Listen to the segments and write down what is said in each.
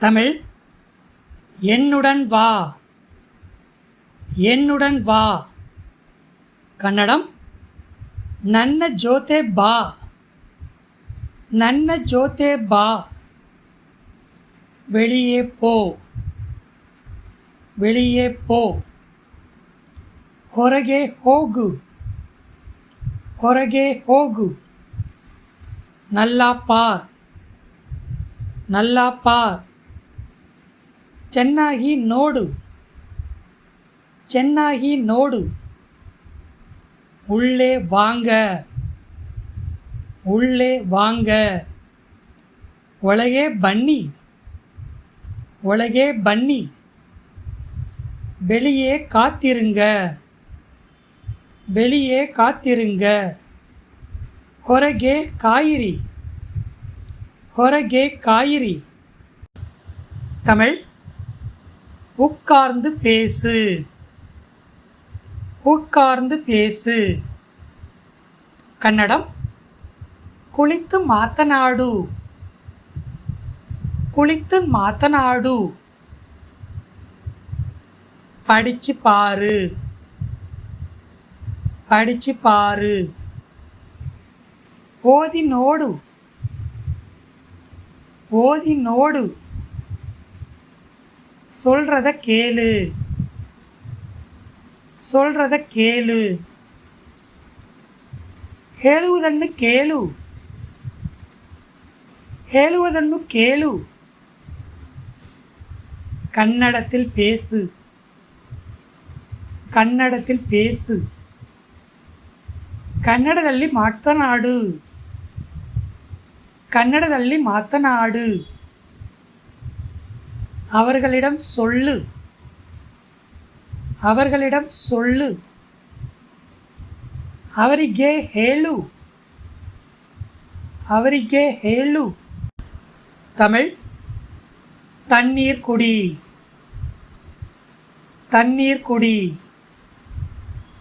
தமிழ் என்னுடன் வா, என்னுடன் வா. கன்னடம் ನನ್ನ ಜೊತೆ ಬಾ, ನನ್ನ ಜೊತೆ ಬಾ. வெளியே போ, வெளியே போ. ಹೊರಗೆ ಹೋಗು, ಹೊರಗೆ ಹೋಗು. நல்லா பார், நல்லா பார். ಚೆನ್ನಾಗಿ ನೋಡು, ಚೆನ್ನಾಗಿ ನೋಡು. உள்ளே வாங்க, உள்ளே வாங்க. ಒಳಗೆ ಬನ್ನಿ, ಒಳಗೆ ಬನ್ನಿ. வெளியே காத்திருங்க, வெளியே காத்திருங்க. ಹೊರಗೆ ಕಾಯಿರಿ, ಹೊರಗೆ ಕಾಯಿರಿ. தமிழ் உட்கார்ந்து பேசு, உட்கார்ந்து பேசு. கன்னடம் ಕುಳಿತು ಮಾತನಾಡು, ಕುಳಿತು ಮಾತನಾಡು. படிச்சு பாரு, படிச்சு பாரு. ஓதி நோடு, ஓதி நோடு. சொல்றத கேளு, சொல்றத ಕೇಳು. ಹೇಳುವುದನ್ನು ಕೇಳು, ಹೇಳುವುದನ್ನು ಕೇಳು. கன்னடத்தில் பேசு, ಕನ್ನಡத்தில் பேசு. ಕನ್ನಡದಲ್ಲಿ ಮಾತನಾಡು, ಕನ್ನಡದಲ್ಲಿ ಮಾತನಾಡು. அவர்களிடம் சொல்லு, அவர்களிடம் சொல்லு. ಅವರಿಗೆ ಹೇಳು, ಅವರಿಗೆ ಹೇಳು. தமிழ் தண்ணீர் குடி, தண்ணீர் குடி.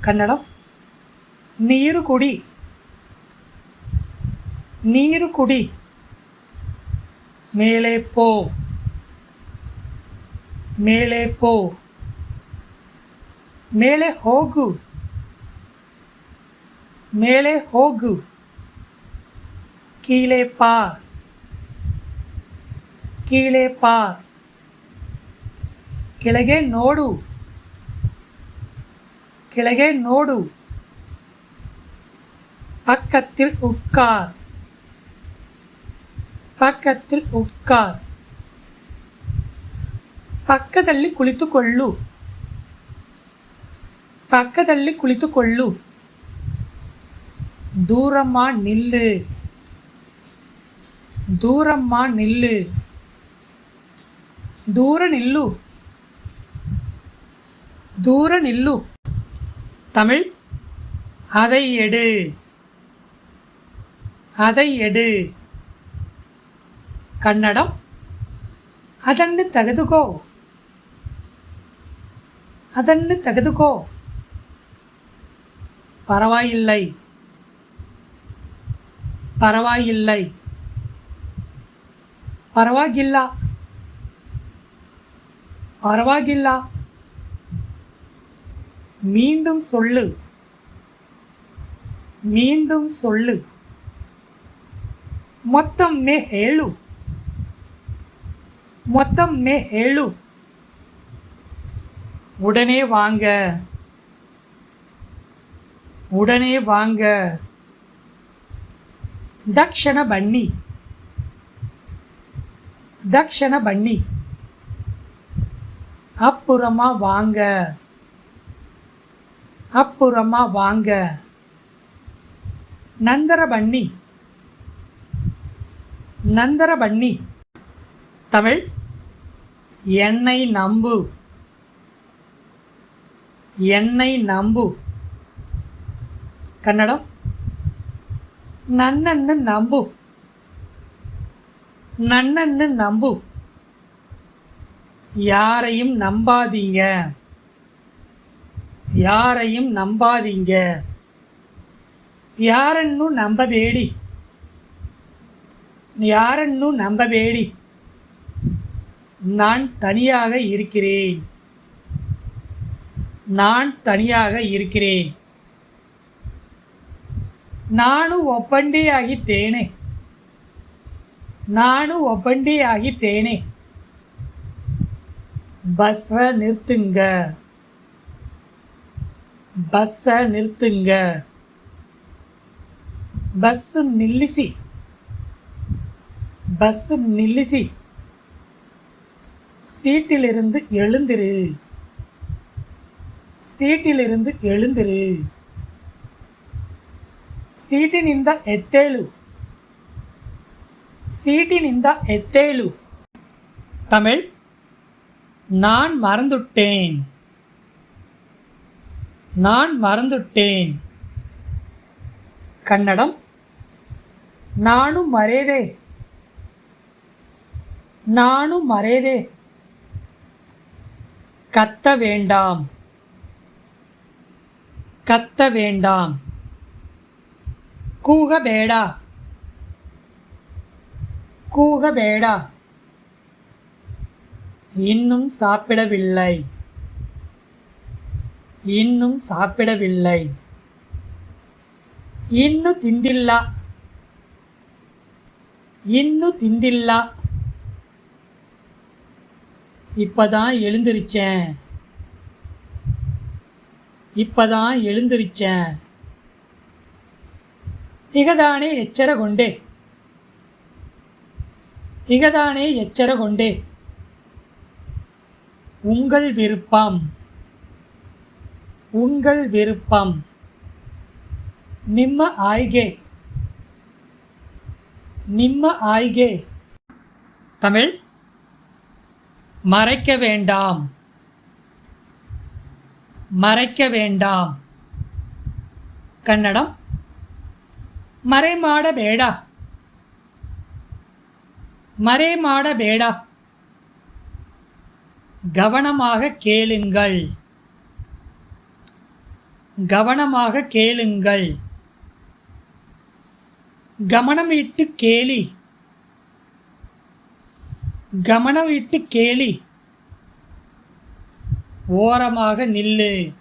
கன்னடம் ನೀರು ಕುಡಿ, ನೀರು ಕುಡಿ. மேலே போ, மேலே போ. ಮೇಲೆ ಹೋಗು, ಮೇಲೆ ಹೋಗು. கீழே பார், கீழே பார். ಕೆಳಗೆ ನೋಡು, ಕೆಳಗೆ ನೋಡು. பக்கத்தில் உட்கார், பக்கத்தில் உட்கார். ಪಕ್ಕದಲ್ಲಿ ಕುಳಿತುಕೊಳ್ಳು, ಪಕ್ಕದಲ್ಲಿ ಕುಳಿತುಕೊಳ್ಳು. ದೂರಮ್ಮ ನಿಲ್ಲು, ದೂರಮ್ಮ ನಿಲ್ಲು. ದೂರ ನಿಲ್ಲು, ದೂರ ನಿಲ್ಲು. தமிழ் அதை எடு, அதை எடு. ಕನ್ನಡಂ ಅದನ್ನು ತೆಗೆದುಕೋ, ಅದನ್ನು ತೆಗೆದುಕೋ. பரவாயில்லை, பரவாயில்லை. பரವಾಗಿಲ್ಲ, பரವಾಗಿಲ್ಲ. மீண்டும் சொல்லு, மீண்டும் சொல்லு. ಮತ್ತೊಮ್ಮೆ ಹೇಳು, ಮತ್ತೊಮ್ಮೆ ಹೇಳು. உடனே வாங்க, உடனே வாங்க. தக்ஷண பன்னி, தக்ஷண பன்னி. அப்புறமா வாங்க, அப்புறமா வாங்க. நந்தர பன்னி, நந்தர பன்னி. தமிழ் என்னை நம்பு, என்னை நம்பு. ಕನ್ನಡಂ ನನ್ನನ್ನು ನಂಬು, ನನ್ನನ್ನು ನಂಬು. யாரையும் நம்பாதீங்க, யாரையும் நம்பாதீங்க. ಯಾರನ್ನು ನಂಬಬೇಡಿ, ಯಾರನ್ನು ನಂಬಬೇಡಿ. நான் தனியாக இருக்கிறேன். நான் தனியாக இருக்கிறேன். ನಾನು ಒಬ್ಬಂಟಿ ಆಗಿದ್ದೇನೆ. ನಾನು ಒಬ್ಬಂಟಿ ಆಗಿದ್ದೇನೆ. பஸ்ஸ நிறுத்துங்க. பஸ்ஸ நிறுத்துங்க. பஸ்ஸு நில்லிசி. பஸ்ஸு நில்லிசி. சீட்டிலிருந்து எழுந்திரு. ಸೀಟಿಲಿருந்து எழுந்திரு. ಸೀಟಿನಿಂದ ಎದ್ದೇಳು. சீட்டினிந்த எத்தேளு. தமிழ் நான் மறந்துட்டேன். நான் மறந்துட்டேன். கன்னடம் நானு மறேதே. நானு மறேதே. கத்த வேண்டாம். கத்த வேண்டாம். கூகಬೇಡ. கூகಬೇಡ. இன்னும் சாப்பிடவில்லை. இன்னும் சாப்பிடவில்லை. ಇನ್ನು ತಿಂದಿಲ್ಲ. ಇನ್ನು ತಿಂದಿಲ್ಲ. இப்பதான் எழுந்திருச்சேன். இப்பதான் எழுந்திருச்சேன். இகதானே எச்சரகொண்டே. இகதானே எச்சரகொண்டே. உங்கள் விருப்பம். உங்கள் விருப்பம். ನಿಮ್ಮ ಆಯ್ಗೆ. ನಿಮ್ಮ ಆಯ್ಗೆ. தமிழ் மறைக்க வேண்டாம். மறைக்க வேண்டாம். கன்னடம் ಮರೆಮಾಡಬೇಡ. மறைமாடಬೇಡ. கவனமாக கேளுங்கள். கவனமாக கேளுங்கள். கவனமிட்டு கேளி. கவனமிட்டு கேளி. ஓரமாக நில்லு.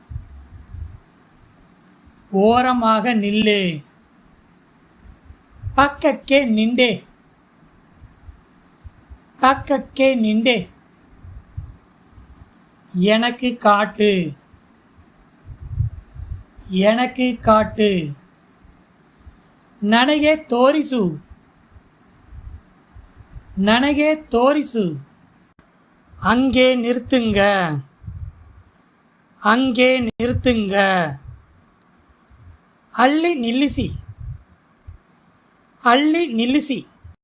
ஓரமாக நில்லு. பக்கಕ್ಕೆ நிண்டே. பக்கಕ್ಕೆ நிண்டே. எனக்கு காட்டு. எனக்கு காட்டு. ನನಗೆ ತೋರಿಸು. ನನಗೆ ತೋರಿಸು. அங்கே நிறுத்துங்க. அங்கே நிறுத்துங்க. ಅಲ್ಲಿ ನಿಲ್ಲಿಸಿ. ಅಲ್ಲಿ ನಿಲ್ಲಿಸಿ.